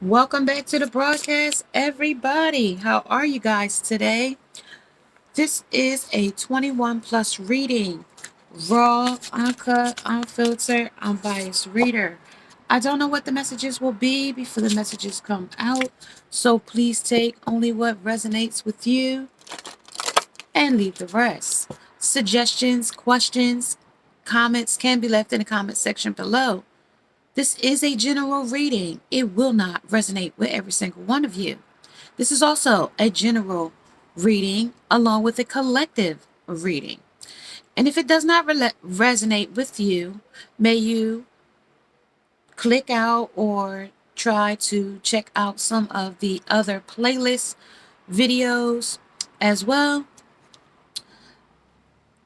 Welcome back to the broadcast, everybody. How are you guys today? This is a 21 plus reading. Raw, uncut, unfiltered, unbiased reader. I don't know what the messages will be before the messages come out, so please take only what resonates with you and leave the rest. Suggestions, questions, comments can be left in the comment section below. This is a general reading. It will not resonate with every single one of you. This is also a general reading along with a collective reading. And if it does not resonate with you, may you click out or try to check out some of the other playlist videos as well.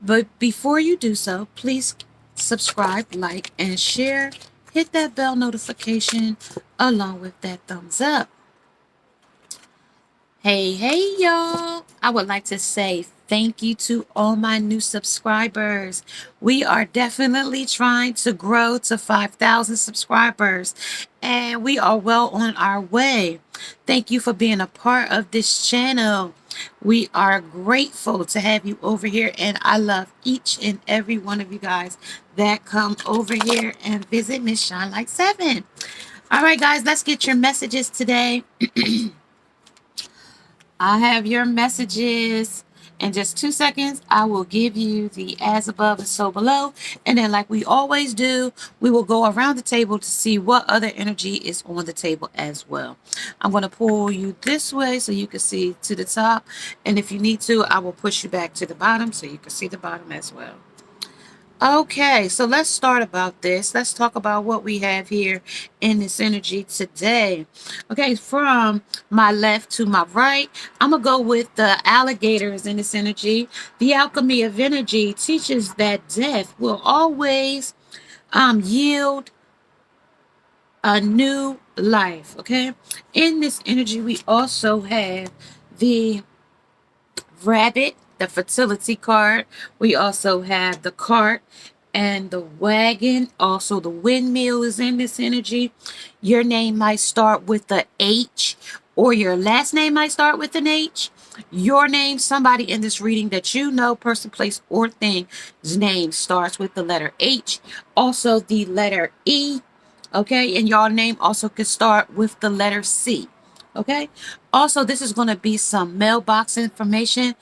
But before you do so, please subscribe, like, and share. Hit that bell notification along with that thumbs up. Hey, y'all. I would like to say thank you to all my new subscribers. We are definitely trying to grow to 5,000 subscribers, and we are well on our way. Thank you for being a part of this channel. We are grateful to have you over here, and I love each and every one of you guys that come over here and visit Miss Shine Like 7. All right, guys, let's get your messages today. I have your messages. In just 2 seconds, I will give you the as above and so below. And then like we always do, we will go around the table to see what other energy is on the table as well. I'm going to pull you this way so you can see to the top. And if you need to, I will push you back to the bottom so you can see the bottom as well. Okay, so let's start about this. Let's talk about what we have here in this energy today. Okay, from my left to my right, I'm going to go with the alligators in this energy. The alchemy of energy teaches that death will always yield a new life. Okay, in this energy, we also have the rabbit, the fertility card. We also have the cart and the wagon. Also, the windmill is in this energy. Your name might start with the H, or your last name might start with an H. Your name, somebody in this reading that you know, person, place, or thing's name starts with the letter H. Also, the letter E. Okay, and your name also could start with the letter C. Okay, also this is going to be some mailbox information.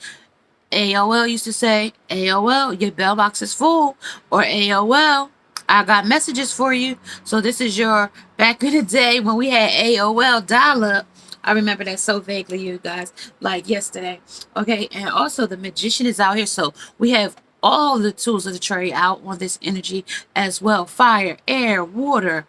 AOL used to say, AOL, your mailbox is full, or AOL, I got messages for you. So this is your, back in the day when we had AOL dial-up. I remember that so vaguely, you guys, like yesterday. Okay, and also the magician is out here. So we have all the tools of the trade out on this energy as well. Fire, air, water,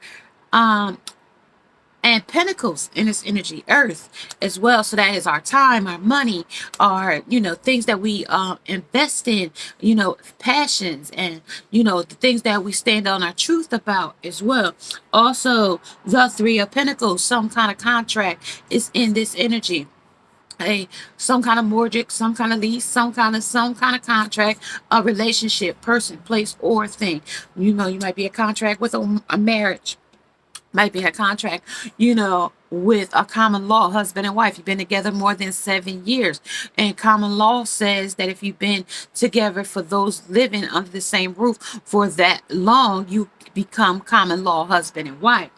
and pentacles in this energy, earth as well. So that is our time, our money, our things that we invest in, passions, and the things that we stand on our truth about as well. Also, the three of pentacles, some kind of contract is in this energy. Some kind of mortgage, some kind of lease, some kind of contract, a relationship, person, place, or thing. You might be a contract with a marriage, might be a contract, with a common law husband and wife. You've been together more than 7 years. And common law says that if you've been together for those living under the same roof for that long, you become common law husband and wife.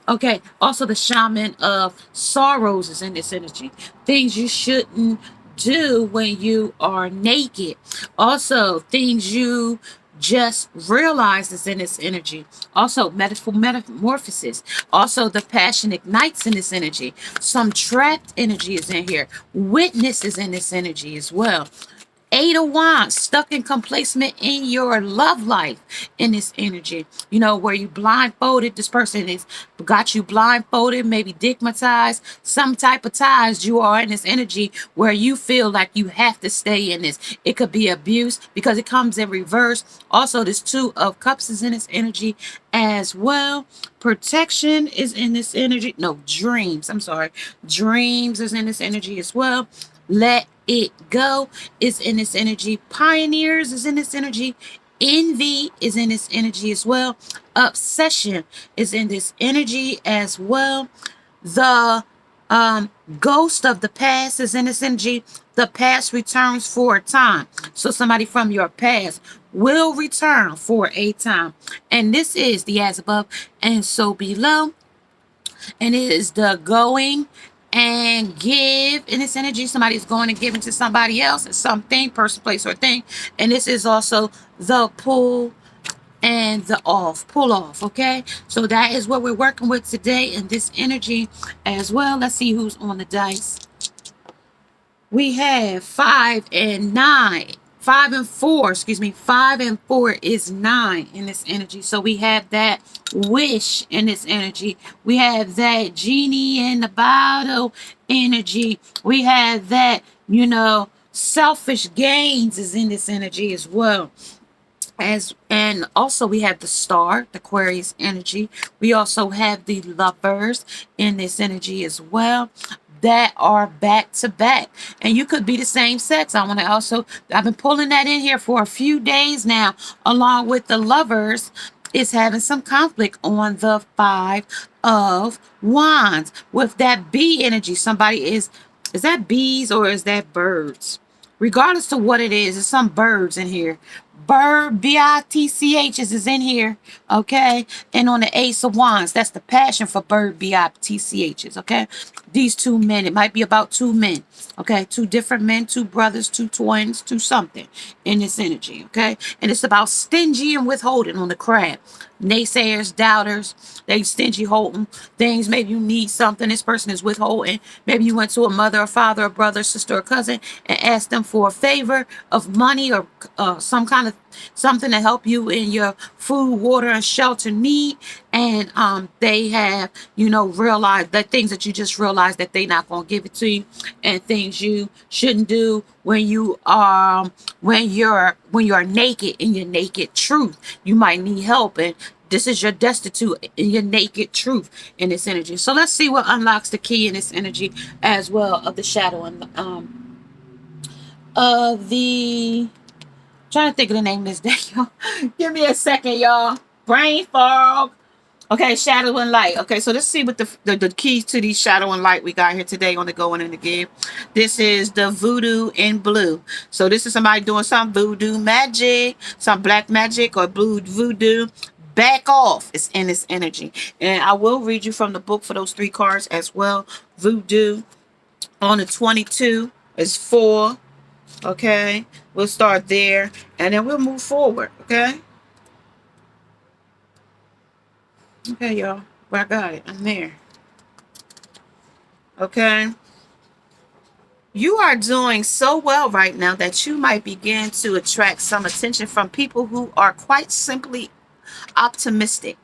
Okay. Also, the shaman of sorrows is in this energy. Things you shouldn't do when you are naked. Also, things you just realize is in this energy. Also, metamorphosis. Also, the passion ignites in this energy. Some trapped energy is in here. Witness is in this energy as well. Eight of Wands, stuck in complacement in your love life in this energy. Where you blindfolded, this person is got you blindfolded, maybe stigmatized, some type of ties you are in this energy where you feel like you have to stay in this. It could be abuse because it comes in reverse. Also, this Two of Cups is in this energy as well. Protection is in this energy. No, dreams. I'm sorry. Dreams is in this energy as well. Let it go is in this energy. Pioneers is in this energy. Envy is in this energy as well. Obsession is in this energy as well. The ghost of the past is in this energy. The past returns for a time. So somebody from your past will return for a time. And this is the as above and so below. And it is the going and give in this energy. Somebody's going and giving to somebody else, something, person, place, or thing. And this is also the pull and the off, pull off. Okay, so that is what we're working with today in this energy as well. Let's see who's on the dice. We have 5 and 9. 5 and 4, excuse me. 5 and 4 is 9 in this energy. So we have that wish in this energy. We have that genie in the bottle energy. We have that, selfish gains is in this energy as well. And also we have the star, the Aquarius energy. We also have the lovers in this energy as well that are back to back, and you could be the same sex. I've been pulling that in here for a few days now, along with the lovers is having some conflict on the 5 of wands with that bee energy. Somebody is that bees or is that birds? Regardless of what it is, there's some birds in here. Bird, B-I-T-C-H is in here, okay? And on the Ace of Wands, that's the passion for bird, B-I-T-C-H's, okay? These two men, it might be about two men, okay? Two different men, two brothers, two twins, two something in this energy, okay? And it's about stingy and withholding on the crab. Naysayers, doubters, they stingy holding things. Maybe you need something. This person is withholding. Maybe you went to a mother, a father, a brother, sister, or cousin and asked them for a favor of money or some kind of something to help you in your food, water, and shelter need. And they have, realized that things that you just realized that they're not going to give it to you, and things you shouldn't do when you're naked in your naked truth. You might need help, and this is your destitute in your naked truth in this energy. So let's see what unlocks the key in this energy as well of the shadow and of the. Trying to think of the name of this day, y'all. Give me a second, y'all. Brain fog. Okay, shadow and light. Okay, so let's see what the keys to these shadow and light we got here today on the going and the give. This is the voodoo in blue. So this is somebody doing some voodoo magic, some black magic or blue voodoo. Back off is in this energy. And I will read you from the book for those 3 cards as well. Voodoo on the 22 is 4. Okay, we'll start there and then we'll move forward. Okay, y'all. Well, I got it. I'm there. Okay, you are doing so well right now that you might begin to attract some attention from people who are quite simply optimistic,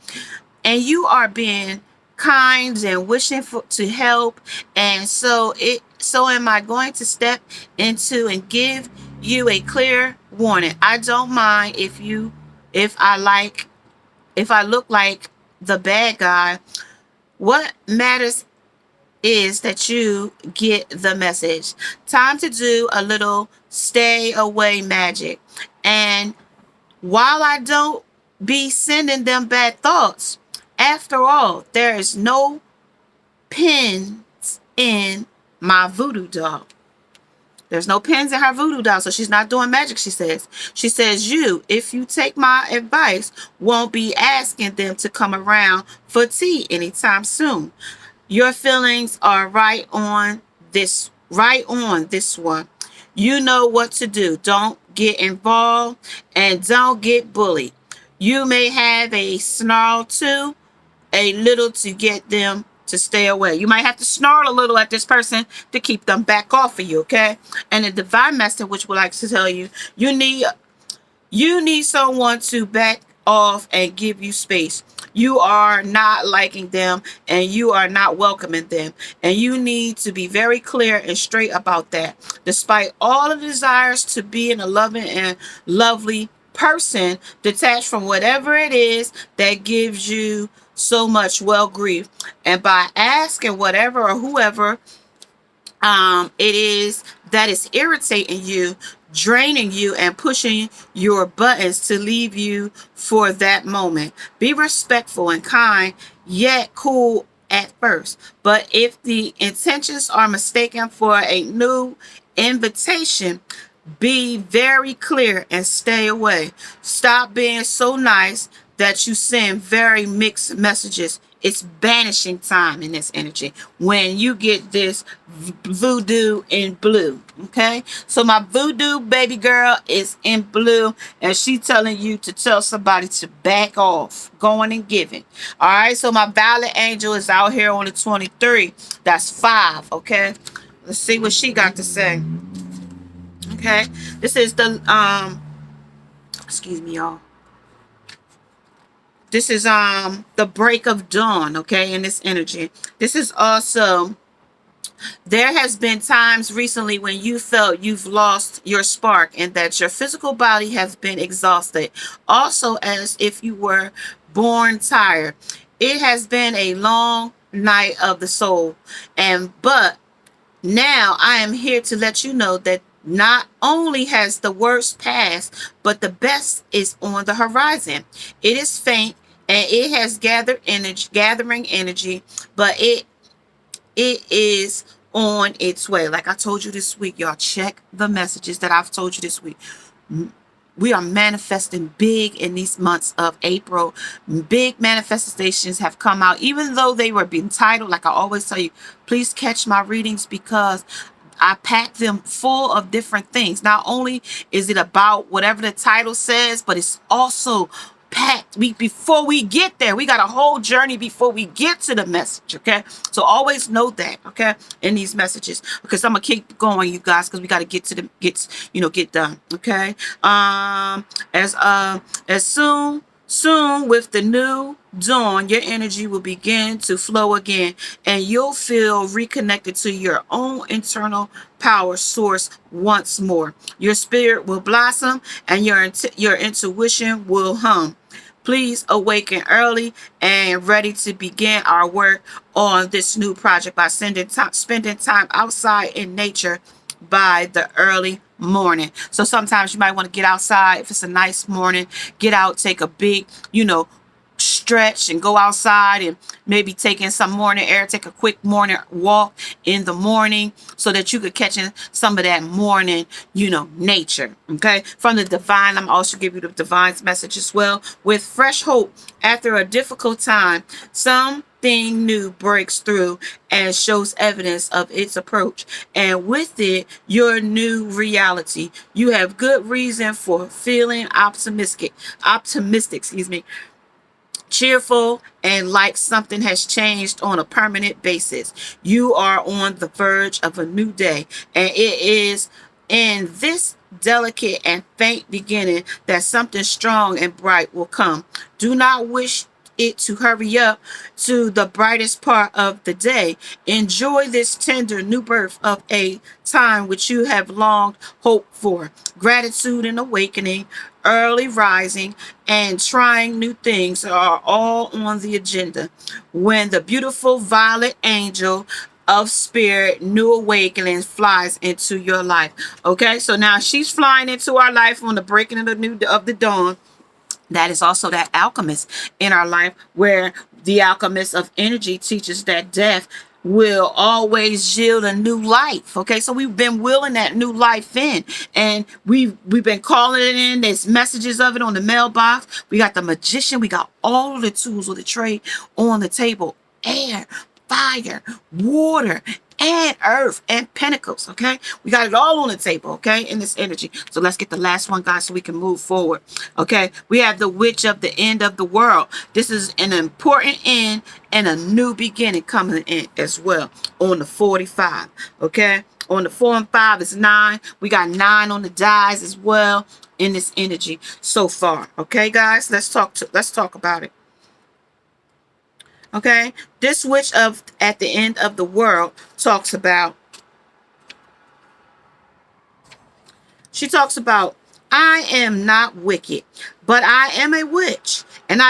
and you are being kind and wishing to help. And so am I going to step into and give you a clear warning. I don't mind if I look like the bad guy. What matters is that you get the message. Time to do a little stay away magic. And while I don't be sending them bad thoughts, after all, there is no pins in my voodoo doll. There's no pins in her voodoo doll, so she's not doing magic, she says. She says, you, if you take my advice, won't be asking them to come around for tea anytime soon. Your feelings are right on this one. You know what to do. Don't get involved and don't get bullied. You may have a snarl too, a little to get them to stay away. You might have to snarl a little at this person to keep them back off of you, okay? And the divine master, which would like to tell you, you need someone to back off and give you space. You are not liking them and you are not welcoming them. And you need to be very clear and straight about that. Despite all the desires to be in a loving and lovely person, detached from whatever it is that gives you so much grief. And by asking whatever or whoever it is that is irritating you, draining you, and pushing your buttons to leave you for that moment. Be respectful and kind, yet cool at first. But if the intentions are mistaken for a new invitation, be very clear and stay away. Stop being so nice that you send very mixed messages. It's banishing time in this energy when you get this voodoo in blue. Okay, so my voodoo baby girl is in blue, and she telling you to tell somebody to back off, going and giving. All right, so my violet angel is out here on the 23. That's 5. Okay, let's see what she got to say. Okay, this is the excuse me, y'all. This is the break of dawn. Okay, in this energy, this is also, there has been times recently when you felt you've lost your spark and that your physical body has been exhausted, also as if you were born tired. It has been a long night of the soul, and but now I am here to let you know that not only has the worst passed, but the best is on the horizon. It is faint and it has gathering energy, but it is on its way. Like I told you this week, y'all, check the messages that I've told you this week. We are manifesting big in these months of April. Big manifestations have come out, even though they were being titled. Like I always tell you, please catch my readings because I pack them full of different things. Not only is it about whatever the title says, but it's also packed. Before we get there, we got a whole journey before we get to the message. Okay, so always know that. Okay, in these messages, because I'm gonna keep going, you guys, because we got to get to the get done. Okay, as soon with the new dawn, your energy will begin to flow again, and you'll feel reconnected to your own internal power source once more. Your spirit will blossom, and your intuition will hum. Please awaken early and ready to begin our work on this new project by spending time outside in nature by the early morning. So sometimes you might want to get outside. If it's a nice morning, get out, take a big, stretch and go outside and maybe take in some morning air, take a quick morning walk in the morning so that you could catch in some of that morning, nature. Okay. From the divine, I'm also give you the divine's message as well. With fresh hope after a difficult time, something new breaks through and shows evidence of its approach. And with it, your new reality. You have good reason for feeling optimistic, cheerful, and like something has changed on a permanent basis. You are on the verge of a new day, and it is in this delicate and faint beginning that something strong and bright will come. Do not wish it to hurry up to the brightest part of the day. Enjoy this tender new birth of a time which you have long hoped for. Gratitude and awakening, early rising, and trying new things are all on the agenda. When the beautiful violet angel of spirit, new awakening, flies into your life. Okay, so now she's flying into our life on the breaking of the dawn. That is also that alchemist in our life, where the alchemist of energy teaches that death will always yield a new life. Okay, so we've been willing that new life in, and we've been calling it in. There's messages of it on the mailbox. We got the magician. We got all of the tools of the trade on the table. Air, fire, water, and earth, and pentacles. Okay, we got it all on the table. Okay, in this energy. So let's get the last one, guys, so we can move forward. Okay, we have the witch of the end of the world. This is an important end and a new beginning coming in as well on the 45. Okay, on the 4 and 5 is 9. We got 9 on the dies as well in this energy so far. Okay, guys, let's talk about it. Okay, this witch of at the end of the world talks about, I am not wicked, but I am a witch, and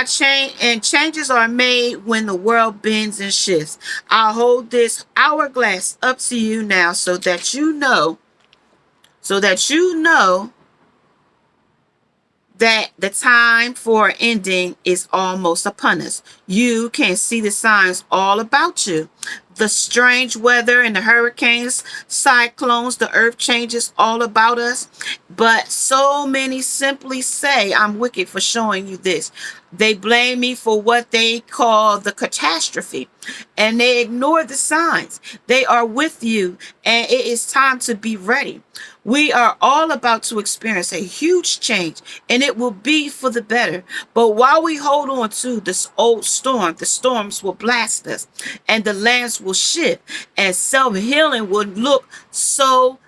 changes are made when the world bends and shifts. I'll hold this hourglass up to you now so that you know that the time for ending is almost upon us. You can see the signs all about you. The strange weather and the hurricanes, cyclones, the earth changes all about us. But so many simply say, I'm wicked for showing you this. They blame me for what they call the catastrophe, and they ignore the signs. They are with you, and it is time to be ready. We are all about to experience a huge change, and it will be for the better. But while we hold on to this old storm, the storms will blast us, and the lands will shift, and self-healing will look so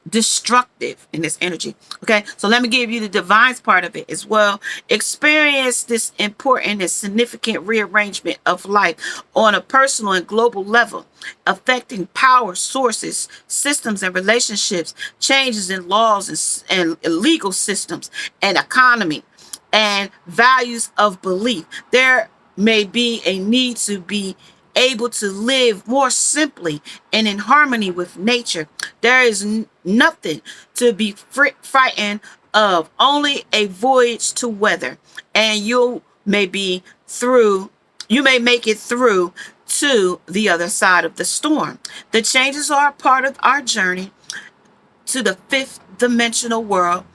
destructive in this energy. Okay, so let me give you the divines part of it as well. Experience this important and significant rearrangement of life on a personal and global level, affecting power sources, systems, and relationships, changes in laws and legal systems and economy and values of belief. There may be a need to be able to live more simply and in harmony with nature. There is nothing to be frightened of, only a voyage to weather, and you may make it through to the other side of the storm. The changes are a part of our journey to the fifth dimensional world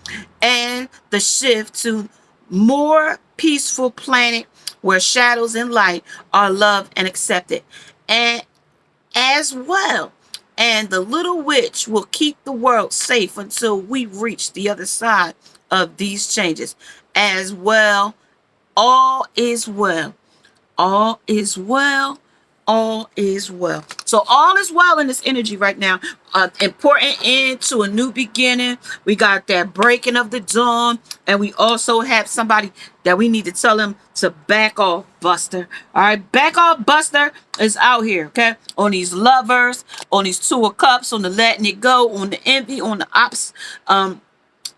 and the shift to more peaceful planet where shadows and light are loved and accepted. And as well, and the little witch will keep the world safe until we reach the other side of these changes. As well, all is well. All is well. All is well. So all is well in this energy right now. Important end to a new beginning. We got that breaking of the dawn, and we also have somebody that we need to tell him to back off, Buster. All right, back off, Buster is out here. Okay, on these lovers, on these two of cups, on the letting it go, on the envy, on the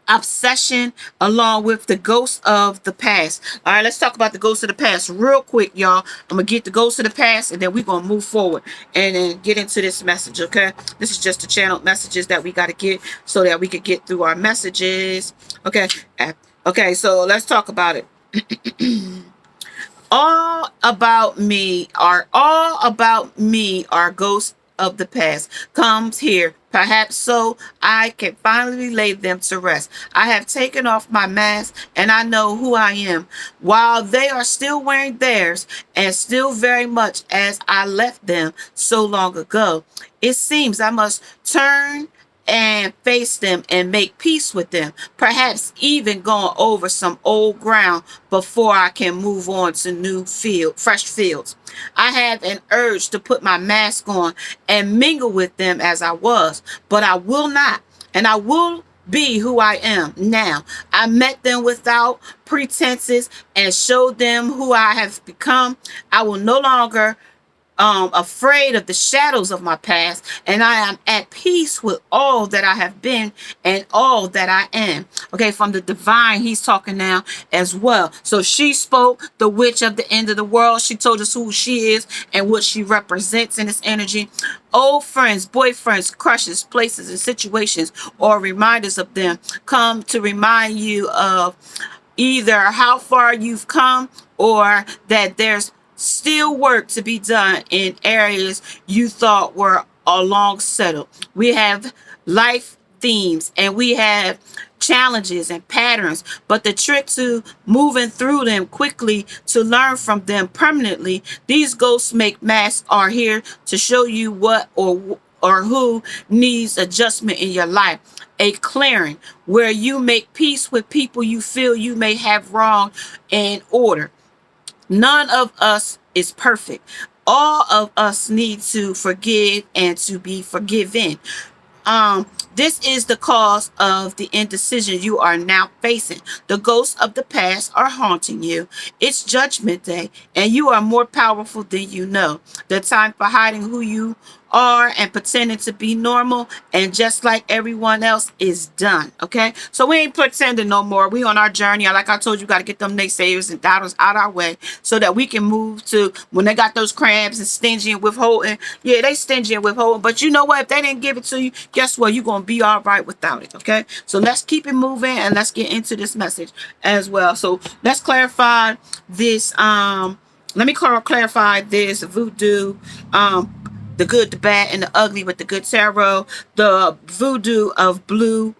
obsession, along with the ghost of the past. All right, let's talk about the ghost of the past real quick, y'all. I'm gonna get the ghost of the past, and then we're gonna move forward and then get into this message. Okay, this is just the channeled messages that we got to get so that we could get through our messages. Okay, okay, so let's talk about it. All about me are ghosts of the past comes here, perhaps so I can finally lay them to rest. I have taken off my mask and I know who I am, while they are still wearing theirs, and still very much as I left them so long ago. It seems I must turn and face them and make peace with them, perhaps even going over some old ground before I can move on to fresh fields. I have an urge to put my mask on and mingle with them as I was, but I will not, and I will be who I am now. I met them without pretenses and showed them who I have become. I will no longer afraid of the shadows of my past, and I am at peace with all that I have been and all that I am. Okay, from the divine, he's talking now as well. So she spoke, the witch of the end of the world. She told us who she is and what she represents in this energy. Old friends, boyfriends, crushes, places, and situations, or reminders of them come to remind you of either how far you've come or that there's still work to be done in areas you thought were long settled. We have life themes and we have challenges and patterns, but the trick to moving through them quickly to learn from them permanently. These ghosts make masks are here to show you what or who needs adjustment in your life. A clearing where you make peace with people you feel you may have wrong in order. None of us is perfect. All of us need to forgive and to be forgiven. This is the cause of the indecision you are now facing. The ghosts of the past are haunting you. It's judgment day, and you are more powerful than you know. The time for hiding who you are and pretending to be normal and just like everyone else is done. Okay, so we ain't pretending no more. We on our journey. Like I told you, got to get them naysayers and doubters out our way so that we can move to when they got those crabs and stingy and withholding. Yeah, they stingy and withholding, but you know what, if they didn't give it to you, guess what, you're gonna be all right without it. Okay, so let's keep it moving and let's get into this message as well. So let's clarify this. Let me clarify this voodoo, the good, the bad, and the ugly with the good tarot. The voodoo of blue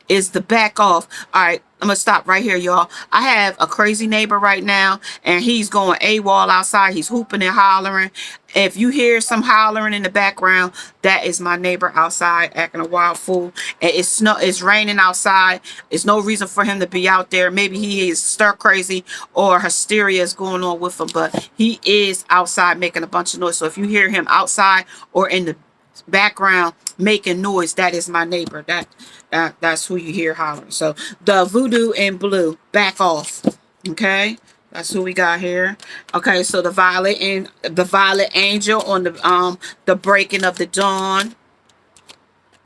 is the back off. All right, I'm gonna stop right here, y'all. I have a crazy neighbor right now, and he's going AWOL outside. He's hooping and hollering. If you hear some hollering in the background, that is my neighbor outside acting a wild fool. And it's raining outside. It's no reason for him to be out there. Maybe he is stir crazy or hysteria is going on with him, but he is outside making a bunch of noise. So if you hear him outside or in the background making noise, that is my neighbor. That's who you hear hollering. So the voodoo in blue, back off. Okay, that's who we got here. Okay, so the violet and the violet angel on the breaking of the dawn.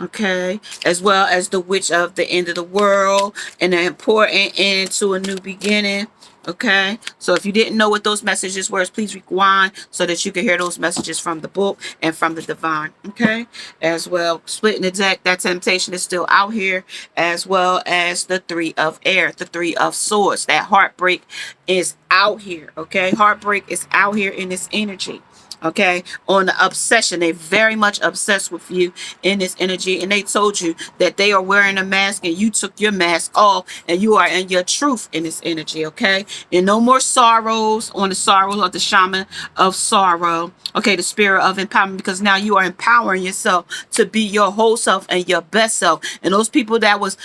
Okay, as well as the witch of the end of the world and an important end to a new beginning. Okay, so if you didn't know what those messages were, please rewind so that you can hear those messages from the book and from the divine. Okay, as well, splitting the deck, that temptation is still out here, as well as the three of air, the three of swords. That heartbreak is out here. Okay, heartbreak is out here in this energy. Okay, on the obsession, they very much obsessed with you in this energy, and they told you that they are wearing a mask and you took your mask off and you are in your truth in this energy. Okay, and no more sorrows on the sorrows of the shaman of sorrow. Okay, the spirit of empowerment, because now you are empowering yourself to be your whole self and your best self. And those people that was,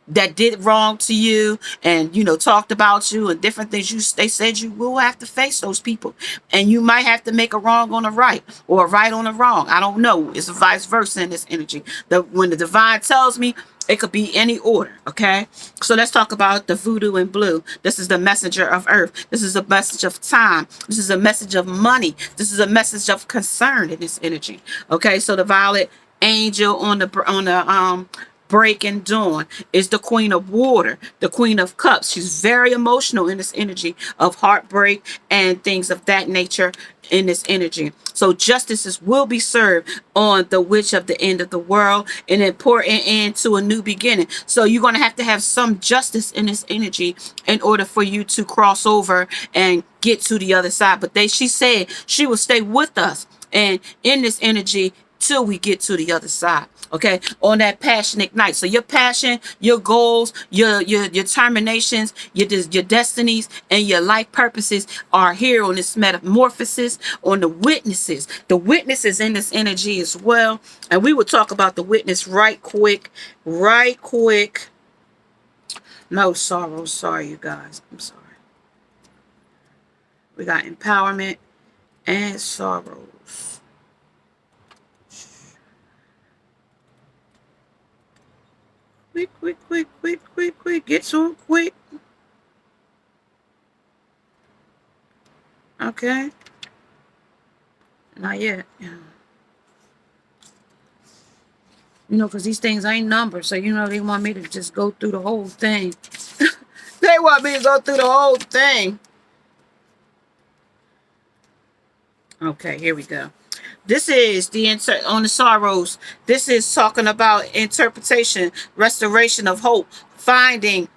that did wrong to you and talked about you and different things, they said you will have to face those people, and you might have to make a wrong on a right or a right on a wrong. I don't know, it's a vice versa in this energy. When the divine tells me, it could be any order. Okay, so let's talk about the voodoo in blue. This is the messenger of earth. This is a message of time. This is a message of money. This is a message of concern in this energy. Okay, so the violet angel on the breaking dawn is the queen of water, the queen of cups. She's very emotional in this energy of heartbreak and things of that nature in this energy. So justices will be served on the witch of the end of the world, an important end to a new beginning. So you're going to have some justice in this energy in order for you to cross over and get to the other side. But she said she will stay with us and in this energy till we get to the other side. Okay, on that passion ignite. So your passion, your goals, your terminations, your destinies, and your life purposes are here on this metamorphosis, on the witnesses. The witnesses in this energy as well. And we will talk about the witness right quick. No sorrow. Sorry, you guys. I'm sorry. We got empowerment and sorrows. Quick. Get to it quick. Okay. Not yet. Because these things ain't numbers. So, they want me to just go through the whole thing. They want me to go through the whole thing. Okay, here we go. This is on the sorrows. This is talking about interpretation, restoration of hope, finding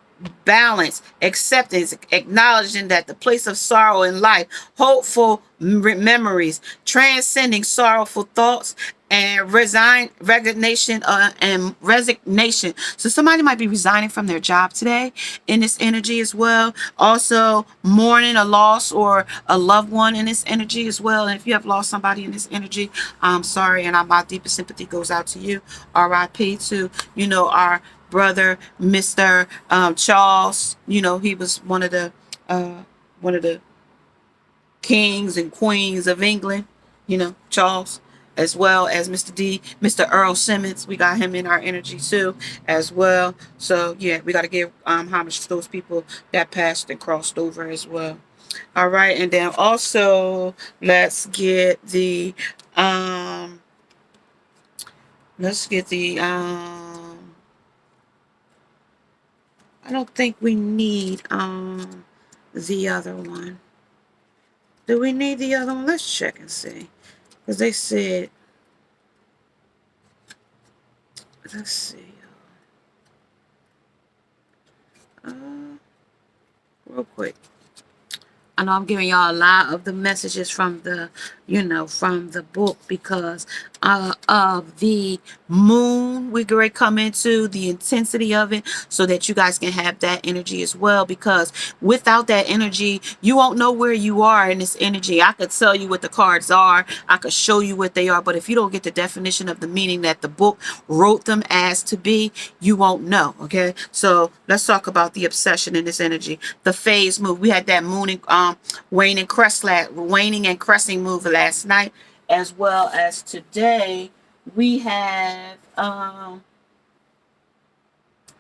balance, acceptance, acknowledging that the place of sorrow in life, hopeful memories, transcending sorrowful thoughts, and resignation. So somebody might be resigning from their job today in this energy as well. Also mourning a loss or a loved one in this energy as well. And if you have lost somebody in this energy, I'm sorry, and my deepest sympathy goes out to you. R.I.P. to our brother, Mr. Charles. He was one of the kings and queens of England. Charles, as well as Mr. Earl Simmons. We got him in our energy too, as well. So yeah, we got to give homage to those people that passed and crossed over as well. All right, and then also let's get the Um, let's get the I don't think we need the other one. Do we need the other one? Let's check and see. Because they said, let's see. Real quick. I know I'm giving y'all a lot of the messages from the, from the book because of the moon we could come into, the intensity of it, so that you guys can have that energy as well. Because without that energy, you won't know where you are in this energy. I could tell you what the cards are. I could show you what they are. But if you don't get the definition of the meaning that the book wrote them as to be, you won't know. Okay. So let's talk about the obsession in this energy. The phase move. We had that moon and waning and cresting move last night, as well as today. We have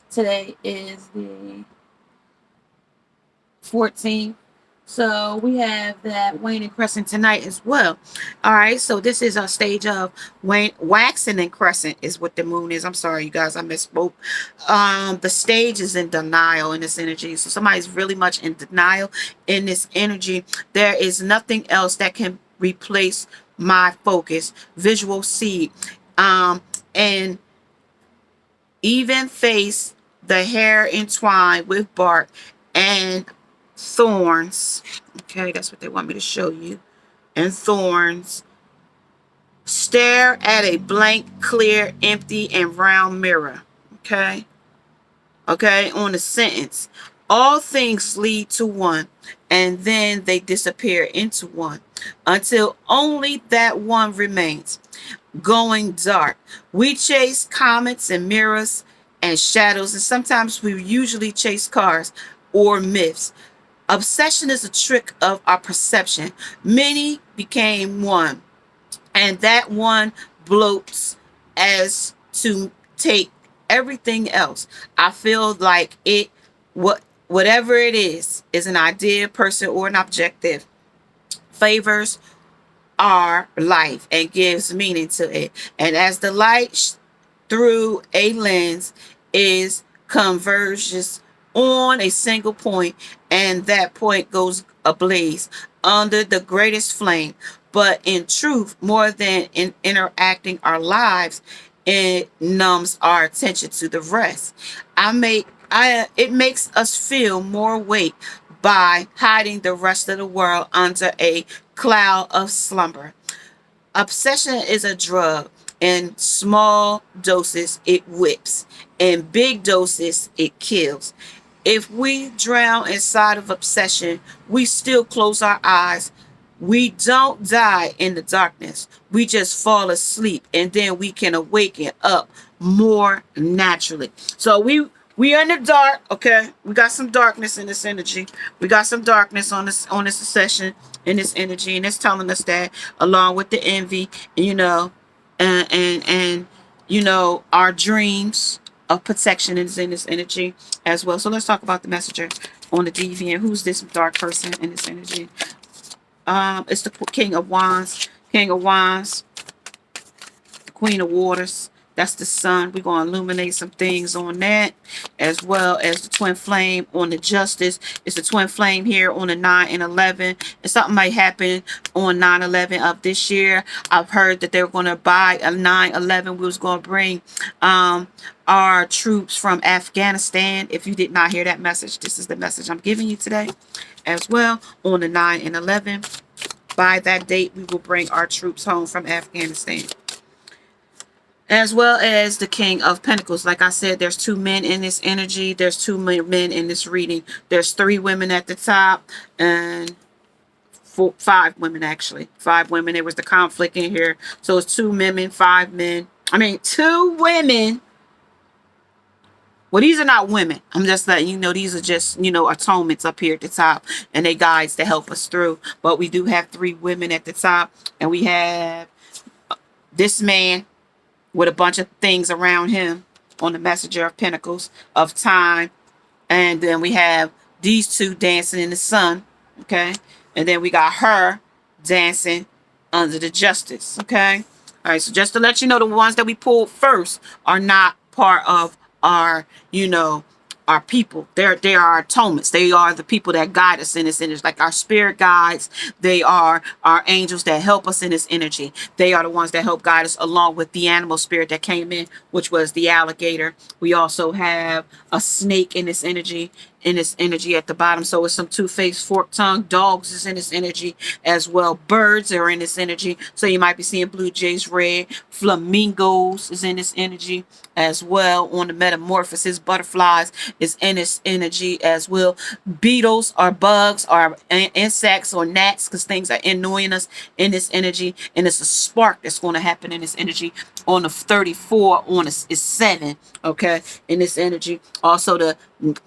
today is the 14th. So we have that waning crescent tonight as well. All right. So this is a stage of waxing and crescent is what the moon is. I'm sorry, you guys, I misspoke. The stage is in denial in this energy. So somebody's really much in denial in this energy. There is nothing else that can replace my focus. Visual seed. And even face the hair entwined with bark and thorns. Okay, that's what they want me to show you. And thorns. Stare at a blank, clear, empty, and round mirror. Okay. Okay, on the sentence. All things lead to one, and then they disappear into one until only that one remains. Going dark. We chase comets and mirrors and shadows, and sometimes we usually chase cars or myths. Obsession is a trick of our perception. Many became one, and that one bloats as to take everything else. I feel like whatever it is an idea, person, or an objective, favors our life and gives meaning to it. And as the light through a lens is converges on a single point, and that point goes ablaze under the greatest flame. But in truth, more than in interacting our lives, it numbs our attention to the rest. It makes us feel more weight by hiding the rest of the world under a cloud of slumber. Obsession is a drug. In small doses, it whips. In big doses, it kills. If we drown inside of obsession, we still close our eyes. We don't die in the darkness. We just fall asleep, and then we can awaken up more naturally. So we are in the dark, okay? We got some darkness in this energy. We got some darkness on this session in this energy, and it's telling us that, along with the envy, and our dreams of protection is in this energy as well. So let's talk about the messenger on the deviant. Who's this dark person in this energy? It's the King of Wands. King of Wands. Queen of Waters. That's the sun. We're going to illuminate some things on that, as well as the twin flame on the justice. It's the twin flame here on the 9 and 11. And something might happen on 9/11 of this year. I've heard that they're going to buy a 9/11. We was going to bring our troops from Afghanistan. If you did not hear that message, this is the message I'm giving you today as well. On the 9 and 11. By that date, we will bring our troops home from Afghanistan. As well as the King of Pentacles. Like I said, there's two men in this energy. There's two men in this reading. There's 3 women at the top and 5 women, actually. 5 women. There was the conflict in here. So it's 2 women, 5 men. 2 women. Well, these are not women. I'm just letting you know these are just, atonements up here at the top. And they guides to help us through. But we do have 3 women at the top. And we have this man with a bunch of things around him on the messenger of pentacles of time. And then we have these 2 dancing in the sun. Okay. And then we got her dancing under the justice. Okay. All right. So just to let you know, the ones that we pulled first are not part of our, our people. They are our atonements. They are the people that guide us in this energy, like our spirit guides. They are our angels that help us in this energy. They are the ones that help guide us, along with the animal spirit that came in, which was the alligator. We also have a snake in this energy. At the bottom. So it's some two-faced fork tongue. Dogs is in this energy as well. Birds are in this energy. So you might be seeing blue jays red. Flamingos is in this energy as well. On the metamorphosis, butterflies is in this energy as well. Beetles or bugs or insects or gnats, because things are annoying us in this energy. And it's a spark that's going to happen in this energy on the 34 on is 7, okay, in this energy. Also the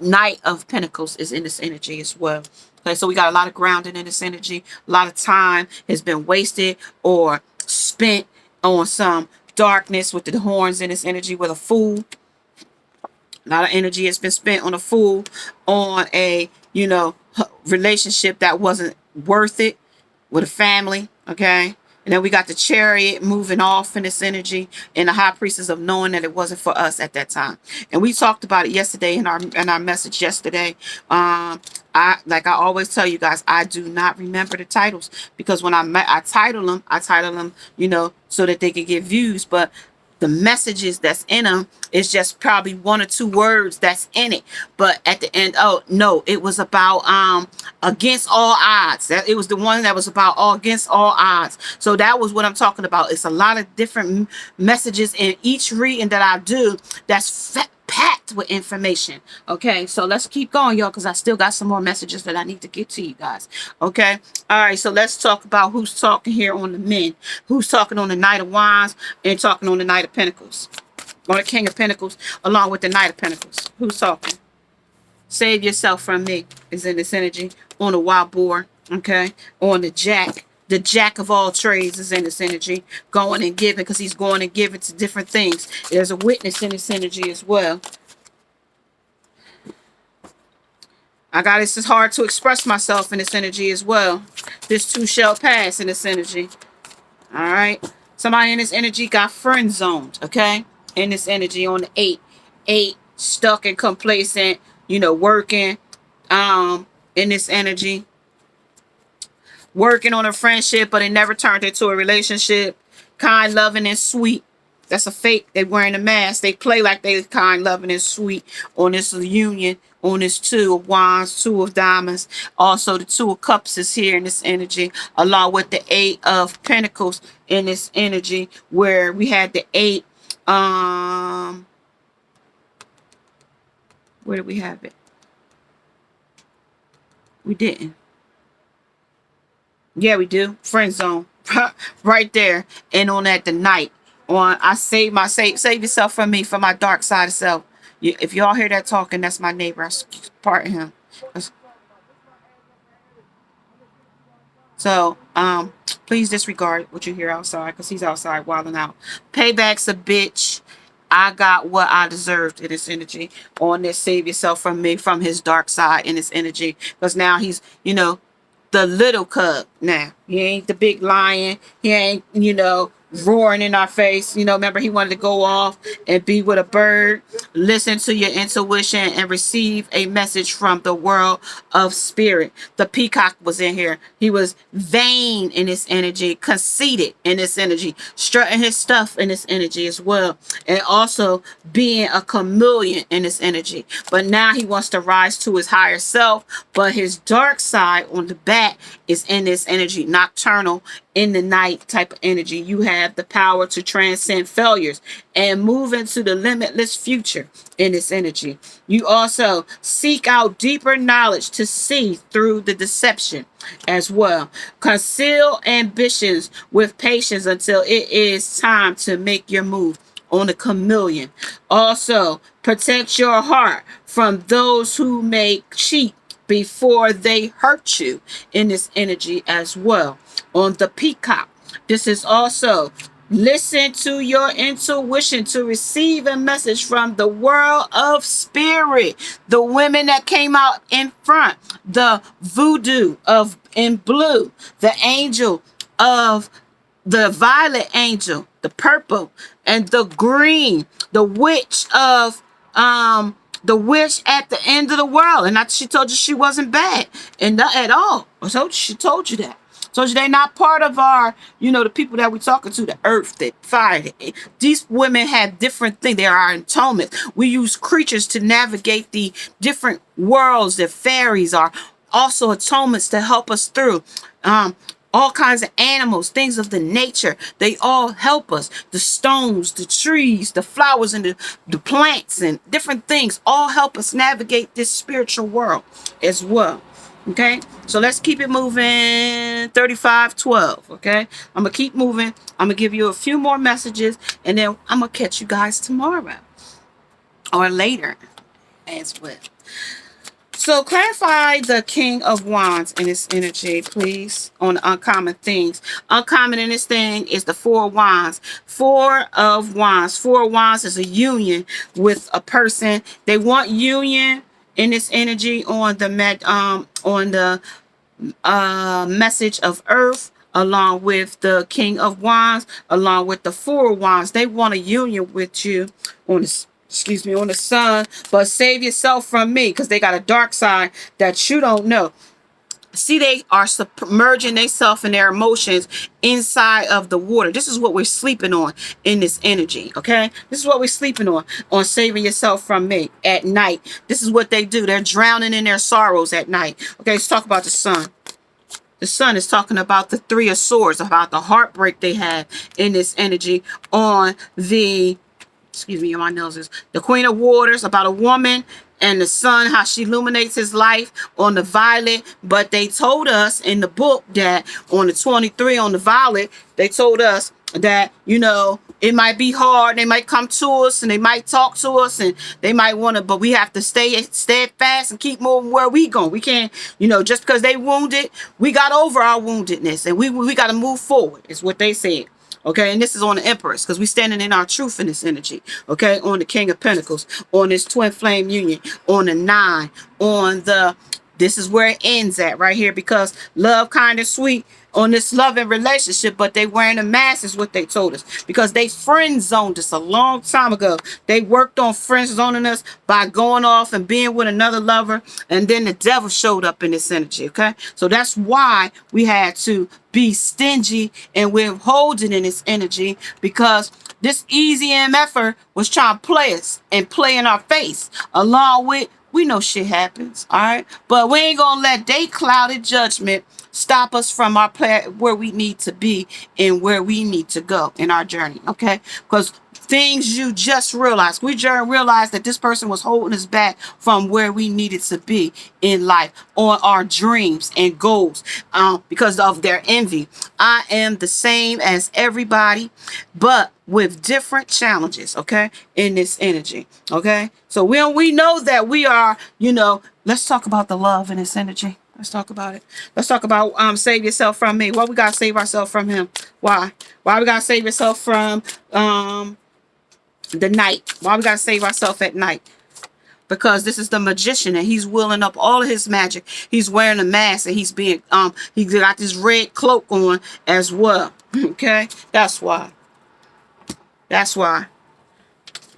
Knight of Pentacles is in this energy as well. Okay, so we got a lot of grounding in this energy. A lot of time has been wasted or spent on some darkness with the horns in this energy with a fool. A lot of energy has been spent on a fool, on a, relationship that wasn't worth it with a family, okay? And then we got the Chariot moving off in this energy, and the High Priestess of knowing that it wasn't for us at that time. And we talked about it yesterday in our message yesterday. I always tell you guys, I do not remember the titles, because when I title them, so that they can get views, but the messages that's in them is just probably 1 or 2 words that's in it. But at the end, oh no, it was about against all odds. That it was the one that was about all against all odds. So that was what I'm talking about. It's a lot of different messages in each reading that I do that's packed with information. Okay, so let's keep going, y'all, because I still got some more messages that I need to get to you guys. Okay, all right, so let's talk about who's talking here on the men, who's talking on the Knight of Wands and talking on the Knight of Pentacles, or the King of Pentacles, along with the Knight of Pentacles. Who's talking? Save yourself from me is in this energy. On the wild boar, okay, on the Jack. The Jack of all trades is in this energy, going and giving, because he's going and giving to different things. There's a witness in this energy as well. It's hard to express myself in this energy as well. This too shall pass in this energy. All right. Somebody in this energy got friend zoned, okay? In this energy on the 8. 8, stuck and complacent, working in this energy. Working on a friendship, but it never turned into a relationship. Kind, loving, and sweet. That's a fake. They wearing a mask. They play like they kind, loving, and sweet on this union, on this 2 of Wands, 2 of Diamonds. Also, the 2 of Cups is here in this energy, along with the 8 of Pentacles in this energy, where we had the 8. Where did we have it? We didn't. Yeah, we do. Friend zone. Right there. And on that, the Knight. On I save yourself from me, from my dark side of self. If y'all hear that talking, that's my neighbor. I part him. So, please disregard what you hear outside, because he's outside wilding out. Payback's a bitch. I got what I deserved in this energy. On this, save yourself from me, from his dark side in this energy. Because now he's, the little cub now. He ain't the big lion. He ain't, roaring in our face. Remember, he wanted to go off and be with a bird. Listen to your intuition and receive a message from the world of spirit. The peacock was in here. He was vain in this energy, conceited in this energy, strutting his stuff in this energy as well, and also being a chameleon in this energy. But now he wants to rise to his higher self, but his dark side on the back is in this energy, nocturnal, in the night type of energy. You have the power to transcend failures and move into the limitless future in this energy. You also seek out deeper knowledge to see through the deception as well. Conceal ambitions with patience until it is time to make your move on the chameleon. Also, protect your heart from those who may cheat before they hurt you in this energy as well. On the peacock, this is also listen to your intuition to receive a message from the world of spirit. The women that came out in front, the voodoo of in blue, the angel of the violet angel, the purple, and the green, the witch of the witch at the end of the world. And she told you she wasn't bad and not at all. She told you that. Told you they're not part of our, the people that we're talking to, the earth, the fire. These women have different things. They are our atonement. We use creatures to navigate the different worlds. The fairies are also atonements to help us through. All kinds of animals, things of the nature, they all help us. The stones, the trees, the flowers, and the plants and different things all help us navigate this spiritual world as well. Okay, so let's keep it moving. 3512. Okay, I'm gonna keep moving. I'm gonna give you a few more messages, and then I'm gonna catch you guys tomorrow or later as well. So clarify the King of Wands in this energy, please, on the uncommon things. Uncommon in this thing is the Four of Wands. Four of Wands. Four of Wands is a union with a person. They want union in this energy on the message of Earth, along with the King of Wands, along with the Four of Wands. They want a union with you on this. On the sun, but save yourself from me, because they got a dark side that you don't know. See, they are submerging themselves and their emotions inside of the water. This is what we're sleeping on in this energy, okay? This is what we're sleeping on saving yourself from me at night. This is what they do. They're drowning in their sorrows at night. Okay, let's talk about the sun. The sun is talking about the Three of Swords, about the heartbreak they have in this energy on the my noses. The Queen of Waters, about a woman and the sun, how she illuminates his life on the violet. But they told us in the book that on the 23, on the violet, they told us that, it might be hard. They might come to us and they might talk to us and they might want to, but we have to stay steadfast and keep moving where we going. We can't, just because they wounded, we got over our woundedness and we got to move forward, is what they said. Okay, and this is on the Empress, because we're standing in our truth in this energy. Okay, on the King of Pentacles, on this twin flame union, on the 9, on the, this is where it ends at right here, because love, kind, and sweet on this loving relationship, but they wearing a mask is what they told us, because they friend zoned us a long time ago. They worked on friend zoning us by going off and being with another lover, and then the devil showed up in this energy. Okay, so that's why we had to be stingy and withholding in this energy, because this easy MFer was trying to play us and play in our face, along with, we know shit happens, all right, but we ain't gonna let they clouded judgment stop us from our where we need to be and where we need to go in our journey. Okay, because things you just realized, we just realized that this person was holding us back from where we needed to be in life, on our dreams and goals, because of their envy. I am the same as everybody, but with different challenges, okay, in this energy. Okay, so we know that we are, let's talk about the love in this energy. Let's talk about it. Let's talk about save yourself from me. Why we gotta save ourselves from him? Why we gotta save yourself from the night? Why we gotta save ourselves at night? Because this is the magician and he's wheeling up all of his magic. He's wearing a mask and he's being he got this red cloak on as well. Okay, that's why. That's why.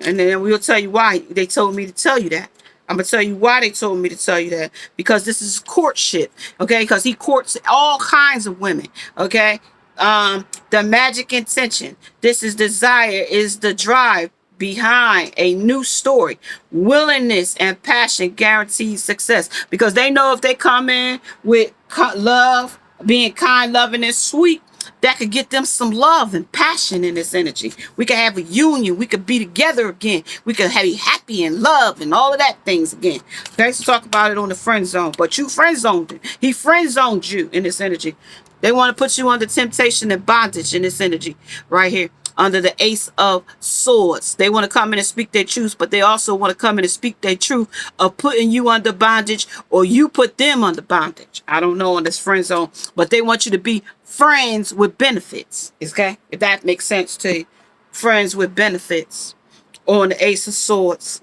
And then we'll tell you why they told me to tell you that. I'm going to tell you why they told me to tell you that. Because this is courtship. Okay. Because he courts all kinds of women. Okay. The magic intention. This is desire, is the drive behind a new story. Willingness and passion guarantees success. Because they know if they come in with love, being kind, loving, and sweet, that could get them some love and passion in this energy. We could have a union. We could be together again. We could be happy and love and all of that things again. Let's talk about it on the friend zone. But you friend zoned it. He friend zoned you in this energy. They want to put you under temptation and bondage in this energy right here. Under the Ace of Swords. They want to come in and speak their truth, but they also want to come in and speak their truth of putting you under bondage, or you put them under bondage. I don't know on this friend zone, but they want you to be friends with benefits. Okay? If that makes sense to you. Friends with benefits on the Ace of Swords.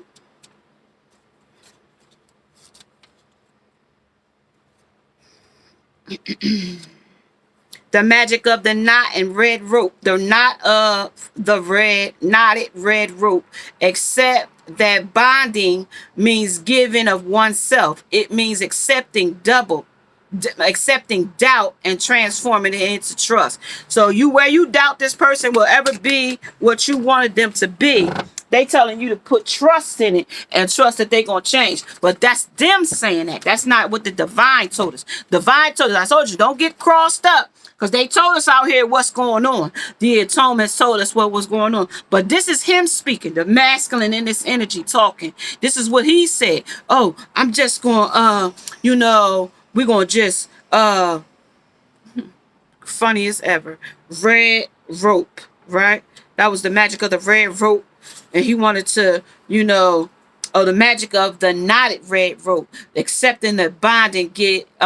The magic of the knot and red rope. The knot of the knotted red rope. Except that bonding means giving of oneself. It means accepting accepting doubt and transforming it into trust. So where you doubt this person will ever be what you wanted them to be, they telling you to put trust in it and trust that they gonna change. But that's them saying that. That's not what the divine told us. Divine told us, I told you, don't get crossed up, because they told us out here what's going on. The atonement told us what was going on. But this is him speaking, the masculine in this energy talking. This is what he said. Oh, I'm just gonna we're gonna just funny as ever. Red rope, right? That was the magic of the red rope. And he wanted to, the magic of the knotted red rope. Accepting the bonding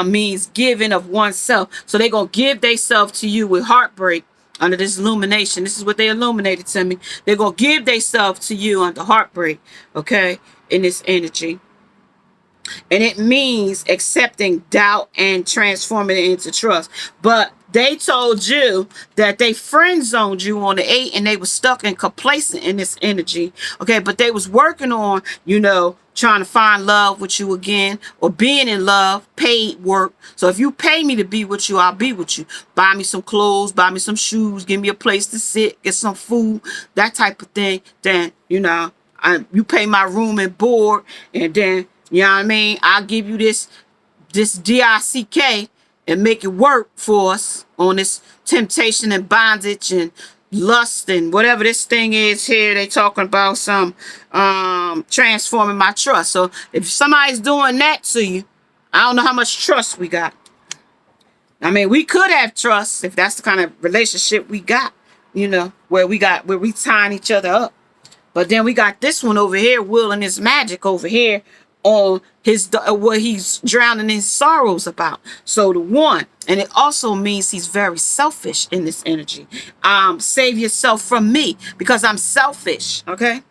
means giving of oneself. So they're going to give themselves to you with heartbreak under this illumination. This is what they illuminated to me. They're going to give themselves to you under heartbreak, okay, in this energy. And it means accepting doubt and transforming it into trust. But they told you that they friend zoned you on the 8 and they were stuck and complacent in this energy. Okay, but they was working on, trying to find love with you again, or being in love, paid work. So if you pay me to be with you, I'll be with you. Buy me some clothes, buy me some shoes, give me a place to sit, get some food, that type of thing. Then, you pay my room and board, and then, you know what I mean, I'll give you this DICK and make it work for us on this temptation and bondage and lust and whatever this thing is here. They talking about some transforming my trust. So if somebody's doing that to you, I don't know how much trust we got. I mean, we could have trust if that's the kind of relationship we got, where we tying each other up. But then we got this one over here, Will and his magic over here on what he's drowning his sorrows about. So the one, and it also means he's very selfish in this energy. Save yourself from me because I'm selfish. Okay.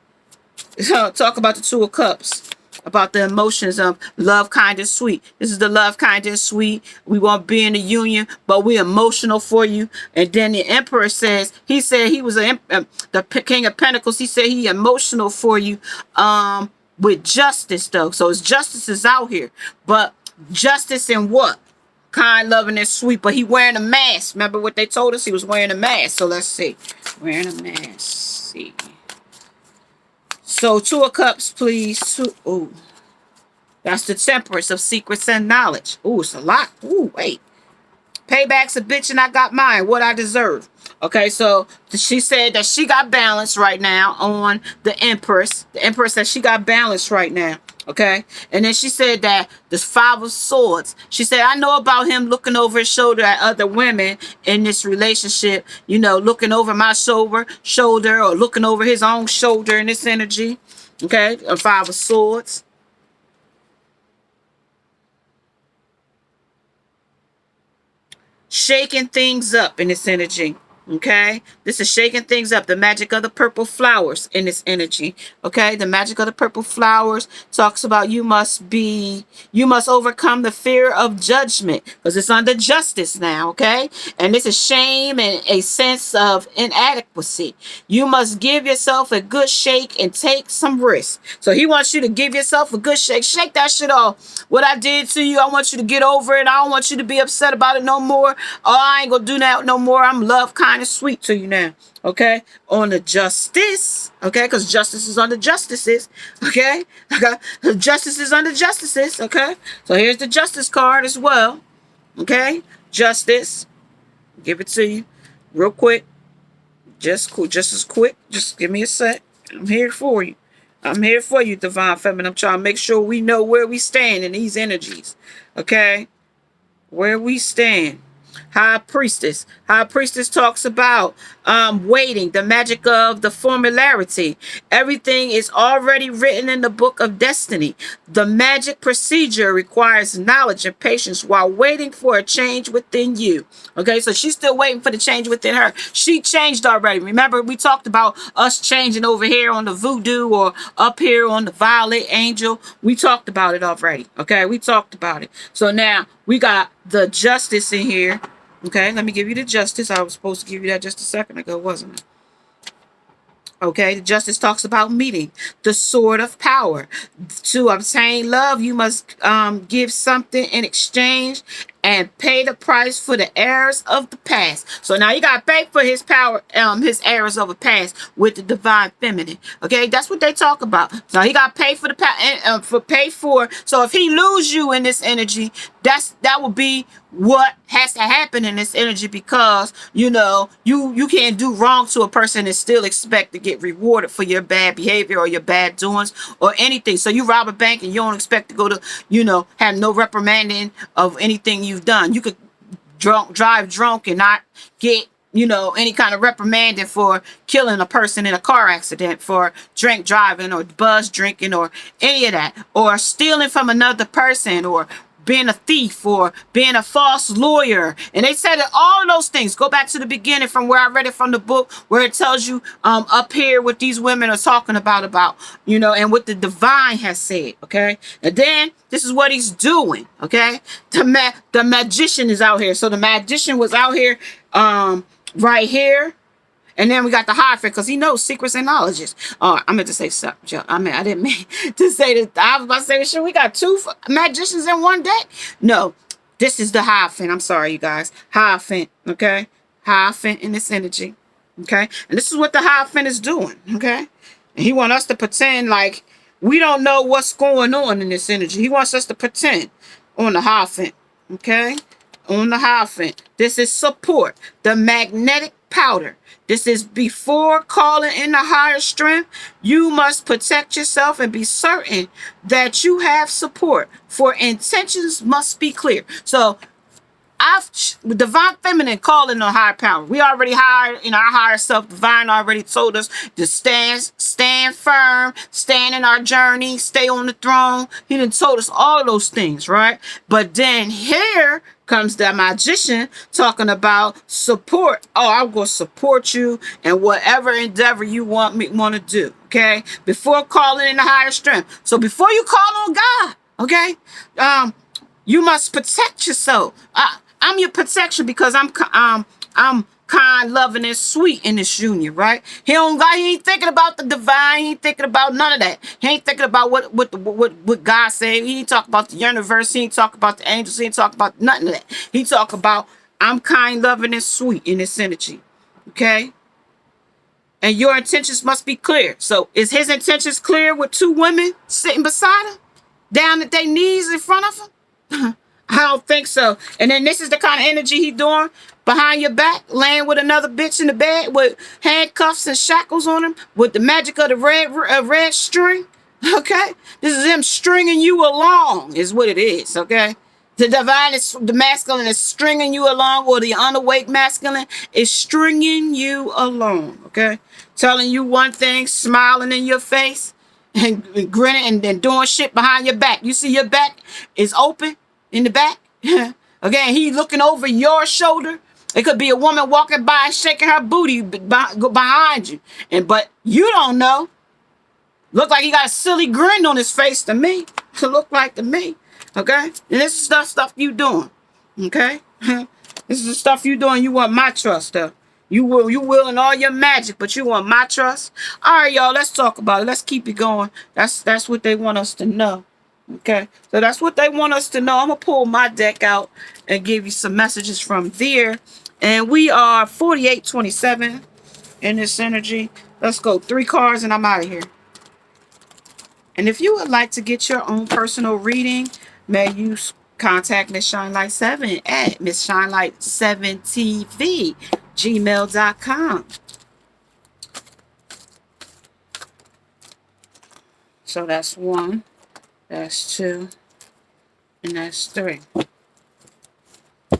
So talk about the 2 of Cups, about the emotions of love, kind, and sweet. This is the love, kind, and sweet. We won't be in a union, but we're emotional for you. And then the Emperor says, he said he was the King of Pentacles. He said he emotional for you. With justice, though. So his justice is out here. But justice in what? Kind, loving, and sweet. But he wearing a mask. Remember what they told us? He was wearing a mask. So let's see. Wearing a mask. See. So 2 of Cups, please. Ooh. That's the Temperance of secrets and knowledge. Ooh, it's a lot. Ooh, wait. Payback's a bitch and I got mine. What I deserve. Okay, so she said that she got balance right now on the Empress. The Empress said she got balance right now. Okay, and then she said that the 5 of Swords. She said, I know about him looking over his shoulder at other women in this relationship. Looking over my shoulder or looking over his own shoulder in this energy. Okay, a 5 of Swords. Shaking things up in this energy. Okay, this is shaking things up. The magic of the purple flowers in this energy. Okay, the magic of the purple flowers talks about you must overcome the fear of judgment because it's under justice now. Okay, and this is shame and a sense of inadequacy. You must give yourself a good shake and take some risks. So he wants you to give yourself a good shake. Shake that shit off. What I did to you, I want you to get over it. I don't want you to be upset about it no more. Oh, I ain't gonna do that no more. I'm love, kind, and sweet to you now. Okay, on the justice. Okay, because justice is under justices. Okay, justice is under justices. Okay, so here's the justice card as well. Okay, justice. Give it to you real quick. Just as quick. Just give me a sec. I'm here for you. I'm here for you, Divine Feminine. I'm trying to make sure we know where we stand in these energies. Okay, where we stand. High Priestess. High Priestess talks about waiting, the magic of the formularity. Everything is already written in the book of destiny. The magic procedure requires knowledge and patience while waiting for a change within you. Okay, so she's still waiting for the change within her. She changed already. Remember, we talked about us changing over here on the voodoo or up here on the violet angel. We talked about it already. Okay, we talked about it. So now we got the justice in here. Okay, let me give you the justice. I was supposed to give you that just a second ago, wasn't I? Okay, the justice talks about meeting the sword of power. To obtain love, you must give something in exchange and pay the price for the errors of the past. So now you gotta pay for his power, his errors of the past with the divine feminine. Okay, that's what they talk about. So he gotta pay for the pay for. So if he lose you in this energy, that will be what has to happen in this energy, because you can't do wrong to a person and still expect to get rewarded for your bad behavior or your bad doings or anything. So you rob a bank and you don't expect to go to have no reprimanding of anything you've done. You could drive drunk and not get any kind of reprimanding for killing a person in a car accident, for drink driving or buzz drinking or any of that, or stealing from another person, or being a thief, or being a false lawyer. And they said that all of those things, go back to the beginning from where I read it from the book, where it tells you up here what these women are talking about and what the divine has said. Okay, and then this is what he's doing. Okay, the magician is out here. So the magician was out here right here. And then we got the Hierophant, because he knows secrets and knowledges. Oh, I meant to say something, Joe. I didn't mean to say that. I was about to say, sure, we got two magicians in one deck. No, this is the Hierophant. I'm sorry, you guys. Hierophant, okay? Hierophant in this energy, okay? And this is what the Hierophant is doing, okay? And he wants us to pretend like we don't know what's going on in this energy. He wants us to pretend on the Hierophant, okay? On the Hierophant. This is support. The magnetic powder. This is before calling in the higher strength. You must protect yourself and be certain that you have support, for intentions must be clear. So divine feminine calling on higher power. We already hired in our higher self. Divine already told us to stand firm, stand in our journey, stay on the throne. He done told us all of those things, right? But then here comes the magician talking about support. Oh, I'm going to support you in whatever endeavor you want to do. Okay, before calling in the higher strength. So before you call on God, okay, you must protect yourself. I'm your protection, because I'm kind, loving, and sweet in this union, right? He ain't thinking about the divine. He ain't thinking about none of that. He ain't thinking about what God said. He ain't talk about the universe. He ain't talk about the angels. He ain't talk about nothing of that. He talk about I'm kind, loving, and sweet in this energy, okay? And your intentions must be clear. So is his intentions clear with two women sitting beside him, down at their knees in front of him? I don't think so. And then this is the kind of energy he doing behind your back, laying with another bitch in the bed with handcuffs and shackles on him, with the magic of the red string. Okay, this is him stringing you along, is what it is. Okay, the divine is the masculine is stringing you along, or the unawake masculine is stringing you along. Okay, telling you one thing, smiling in your face, and grinning, and then doing shit behind your back. You see your back is open in the back. Again, he looking over your shoulder. It could be a woman walking by and shaking her booty behind you, but you don't know. Look like he got a silly grin on his face to me. To look like to me. Okay, and this is stuff you doing. Okay, this is the stuff you doing. You want my trust, though. You willing all your magic, but you want my trust. All right, y'all. Let's talk about it. Let's keep it going. That's what they want us to know. Okay, so that's what they want us to know. I'm gonna pull my deck out and give you some messages from there. And we are 4827 in this energy. Let's go 3 cards and I'm out of here. And if you would like to get your own personal reading, may you contact Miss Shinelight 7 at Miss Shinelight 7 TV gmail.com. So that's 1. That's 2, and that's 3. I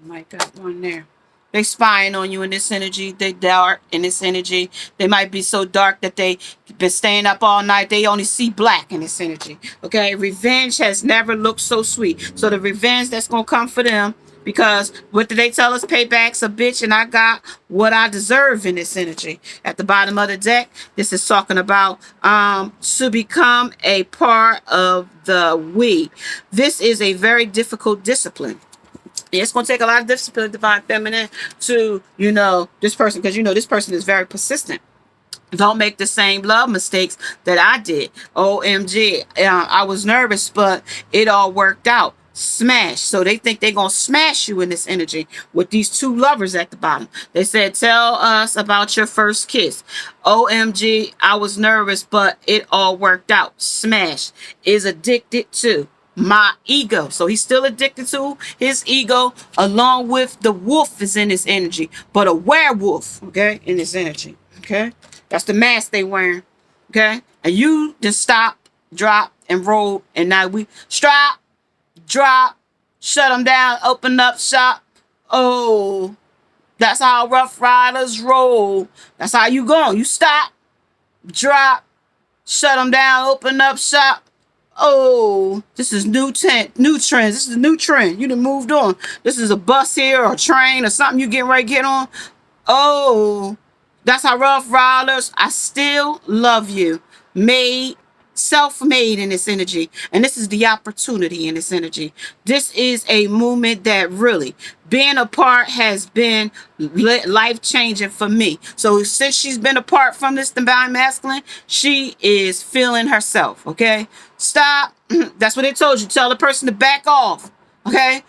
might got 1 there. They spying on you in this energy. They dark in this energy. They might be so dark that they been staying up all night. They only see black in this energy. Okay, revenge has never looked so sweet. So the revenge that's gonna come for them, because what did they tell us? Payback's a bitch, and I got what I deserve in this energy. At the bottom of the deck, this is talking about to become a part of the we. This is a very difficult discipline. It's going to take a lot of discipline, divine feminine, to, this person, because, this person is very persistent. Don't make the same love mistakes that I did. OMG. I was nervous, but it all worked out. Smash. So they think they're going to smash you in this energy with these two lovers at the bottom. They said, tell us about your first kiss. OMG. I was nervous, but it all worked out. Smash. Is addicted to my ego. So he's still addicted to his ego, along with the wolf is in his energy, but a werewolf, okay, in his energy. Okay. That's the mask they wearing. Okay. And you just stop, drop, and roll. And now we stop, drop, shut them down, open up shop. Oh, that's how Rough Riders roll. That's how you going. You stop, drop, shut them down, open up shop. Oh, this is new trends. This is a new trend. You done moved on. This is a bus here or a train or something you getting ready to get on. Oh, that's how Rough Riders. I still love you. Made, self-made in this energy. And this is the opportunity in this energy. This is a movement that really, being apart has been life-changing for me. So since she's been apart from this divine masculine, she is feeling herself, okay? Stop. That's what they told you. Tell the person to back off, okay?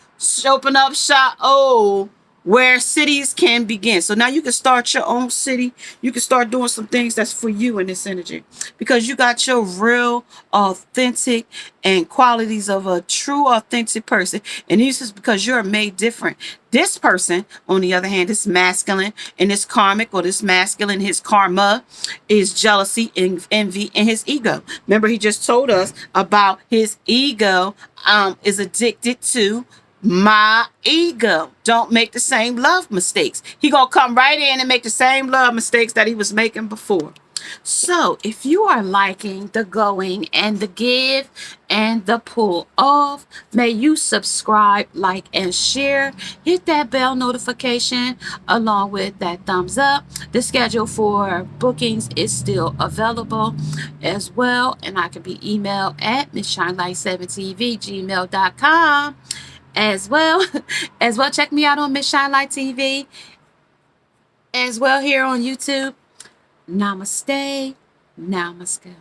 Open up shop. Oh, where cities can begin. So now you can start your own city. You can start doing some things that's for you in this energy, because you got your real, authentic, and qualities of a true, authentic person. And this is because you're made different. This person, on the other hand, this masculine and this karmic, or this masculine, his karma is jealousy, envy, and his ego. Remember, he just told us about his ego is addicted to my ego. Don't make the same love mistakes. He gonna come right in and make the same love mistakes that he was making before. So, if you are liking the going and the give and the pull off, may you subscribe, like, and share. Hit that bell notification along with that thumbs up. The schedule for bookings is still available as well, and I can be emailed at missshinelight7tv@gmail.com as well. As well, check me out on Miss Shine Light TV as well here on YouTube. Namaste. Namaste.